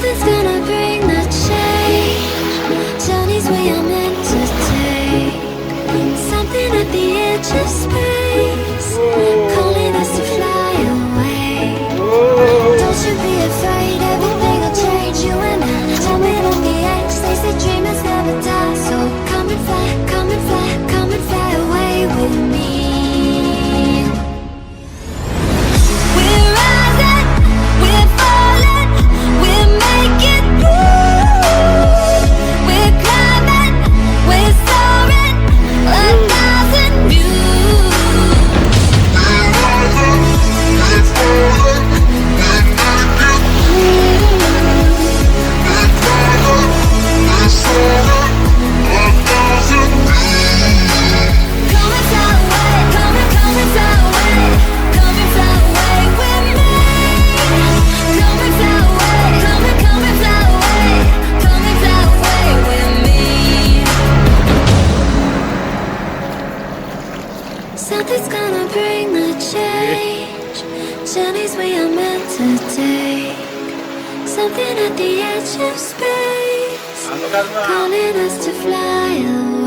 Something's gonna bring the change. Journeys we are meant to take. Something at the edge of space, calling us to fly away. Don't you be afraid, everything will change. You and I, jumping on the edge. They say dreamers never die, so come and fly, come and fly, come and fly away with me. We're rising, we're falling, we're making moves. We're climbing, we're soaring, 1,000 views. We're rising, we're falling, we're making moves. We're climbing, we're soaring, 1,000 views. Come and fly away, come and fly away, come and fly away with me. Come and fly away, come and fly away, come and fly away with me. Something's gonna bring the change. Journeys we are meant to take. Something at the edge of space, calling us to fly away.